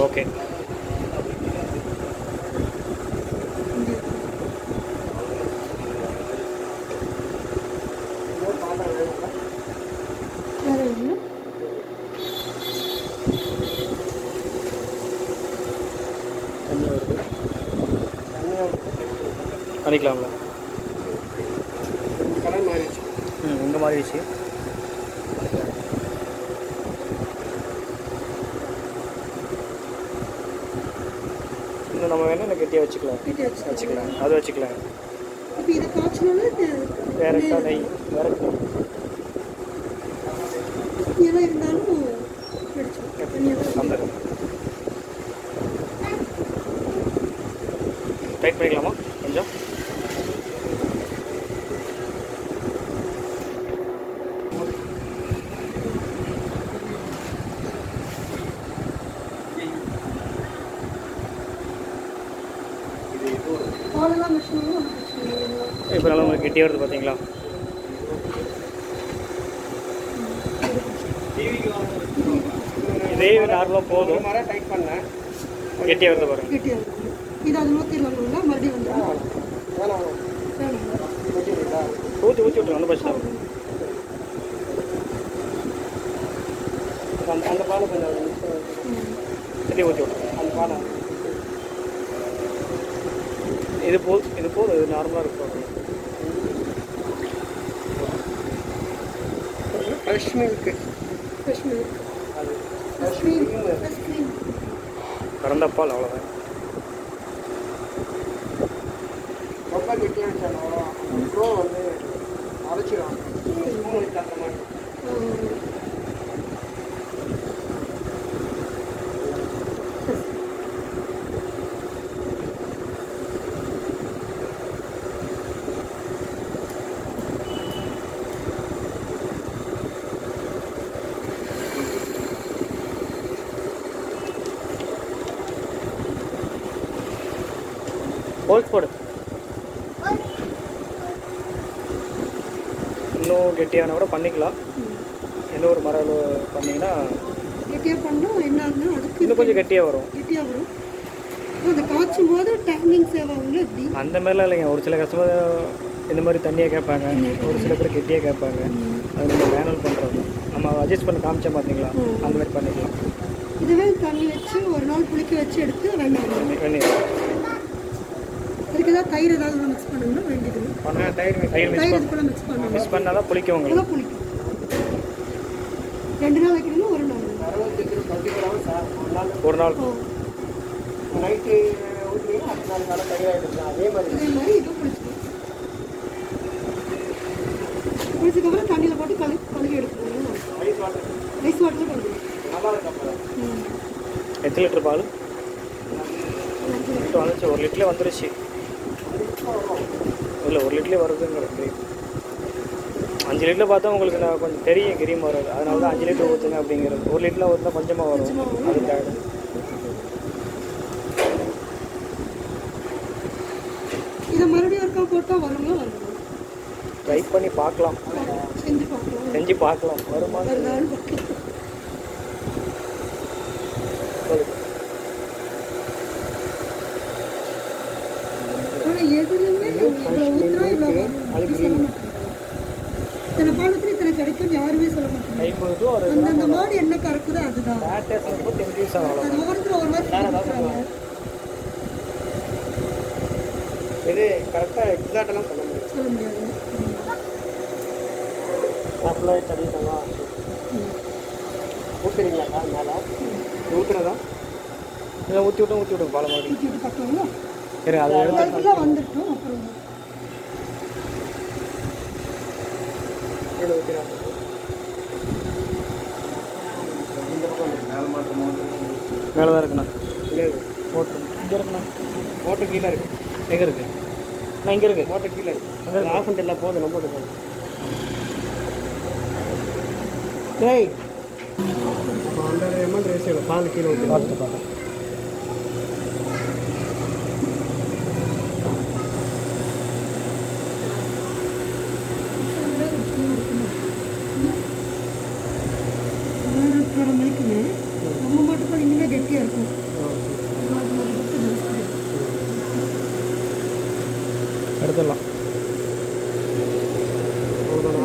Okay. பண்ணிக்கலாம்ல. Colour மாறிடுச்சு. இங்கே மாறிடுச்சு. இன்னும் நம்ம வேணால் இன்னும் கெட்டியாக வச்சுக்கலாம். அது வச்சுக்கலாம். இப்போ இதை காய்ச்சணும்னா டேரெக்டாக நெய் டேரெக்டாக எல்லாம் இருந்தாலும் வந்துடும். டைட் பண்ணிக்கலாமா கொஞ்சம்? இப்போ நல்லா உங்களுக்கு கெட்டியாக வருது பார்த்தீங்களா? இதே நார்மலாக போதும். டைட் பண்ணேன். கெட்டியாக வருது பாருங்க. கெட்டியாக இருக்கும். இது அது ஊற்றிடலாங்களா? மறுபடியும் வந்துடும். ஊற்றி விட்டுருங்க. அந்த பட்சம் அந்த பாலை கொஞ்சம் கெட்டி ஊற்றி விட்டுருங்க. அந்த பாலை இது போதும். இது நார்மலாக இருக்கும். Fresh milk. கறந்த பால் அவ்வளோதான். ரொம்ப கெட்டியாக வச்சாலும் ப்ரோ வந்து அரைச்சிடும். ஸ்பூன் வச்சு தட்டுற மாதிரி. ஹோல்ஸ் போடு. இன்னும் கெட்டியான கூட பண்ணிக்கலாம். இன்னும் ஒரு மரம் பண்ணிங்கன்னா கெட்டியாக பண்ணால் என்ன ஆகுதுன்னா அதுக்கு இன்னும் கொஞ்சம் கெட்டியாக வரும். அதை காய்ச்சும் போது டைமிங் சேவ் ஆகுங்க. எப்படி அந்த மாதிரிலாம் இல்லைங்க. ஒரு சில கஸ்டமர் இந்த மாதிரி தண்ணியாக கேட்பாங்க, ஒரு சில பேர் கெட்டியாக கேட்பாங்க. அது நம்ம மேனுவல் பண்ணுறோம். நம்ம அட்ஜஸ்ட் பண்ணி காமிச்சோம் பார்த்தீங்களா, அந்த மாதிரி பண்ணிக்கலாம். இதுவே தண்ணி வச்சு ஒரு நாள் புளிக்க வச்சு எடுத்து வெண்ணெய் வெந்நீர் அதுக்கு ஏதாவது தயிர் ஏதாவது மிக்ஸ் பண்ணணும்னா வேண்டியது. தயிர் மிக்ஸ் பண்ணால் தான் புளிக்கும் உங்களுக்கு. புளிக்கும். 2 நாள் வைக்கணும்னா ஒரு நாள். ஒரு நாள் நைட்டு ஊற்றினீங்கன்னா அடுத்த நாள் காலை தயாராகிடுச்சு. அதே மாதிரி இது புளிச்சிடும். புளிச்சதுக்கப்புறம் தண்ணியில் போட்டு கழுவி எடுக்கணும். ஐஸ் வாட்டர் கழுவி. நல்லா இருக்கும். எத்தனை லிட்டர் பால்? வந்துச்சு. 1 லிட்டர்லேயே வந்துருச்சு. இல்லை 1 லிட்டர்லேயே வருதுங்கிறது. 5 லிட்டரில் பார்த்தா உங்களுக்கு நான் கொஞ்சம் தெரியும் கிரீம் வராது. அதனால தான் 5 லிட்டர் ஊற்றுங்க அப்படிங்கிறது. 1 லிட்டரில் ஊற்றினா கொஞ்சமாக வரும். அதுக்காக இதை மறுபடியும் ஒருக்கா போட்டால் வருமா? ட்ரை பண்ணி பார்க்கலாம். செஞ்சு பார்க்கலாம். வருமா? இத்தனை பாலத்தில் இத்தனை கிடைக்கும் யாருமே சொல்ல மாட்டாங்க. அந்த மாடு என்ன கறக்குதோ அதுதான். அது ஒவ்வொருத்தரும் ஒரு மாதிரி இது கரெக்டாக எக்ஸாக்டெல்லாம் சொல்ல முடியாது. ஃபுல்லாக தண்ணிட்டோமா ஊற்றுறீங்களாக்கா? மேலே ஊற்றுறதா? இதை ஊற்றி விட்டு பாலை மாதிரி ஊற்றிட்டு பார்க்கலாங்களா? சரி. அதை எடுத்து வந்துட்டோம். அப்புறம் ஊற்றுறாங்க. இந்த பக்கம் மேலே தான் இருக்குண்ணா. இல்லை மோட்ரு இங்கே இருக்குண்ணா. மோட்டர் கீழே இருக்குது. எங்கே இருக்குது? நான் இங்கே இருக்குது. மோட்டர் கீழே இருக்குது. ஆஃப் பண்ணிட்டு எல்லாம் போதும். நம்ம போட்டு டேய் 100 ml ரேஷியோ பால் கீழே ஊற்றி பார்த்து நம்ம மட்டும் இன்னுமே கெட்டியாக இருக்கும். எடுத்துடலாம்.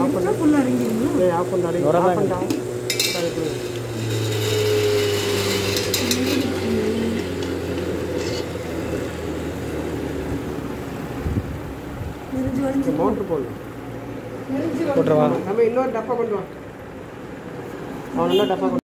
ஆஃப் பண்ணா ஃபுல்லாக இறங்கிடுங்களா? ஆஃப் பண்ணாலே வரதான் ஆஃப் பண்ணா நெருஞ்சி வலிஞ்சு மோட்ரு போடணும். நெருஞ்சி போட்டுருவா. நம்ம இன்னொரு டப்பா கொண்டு வா. அவன் இன்னொரு டப்பா கொண்டு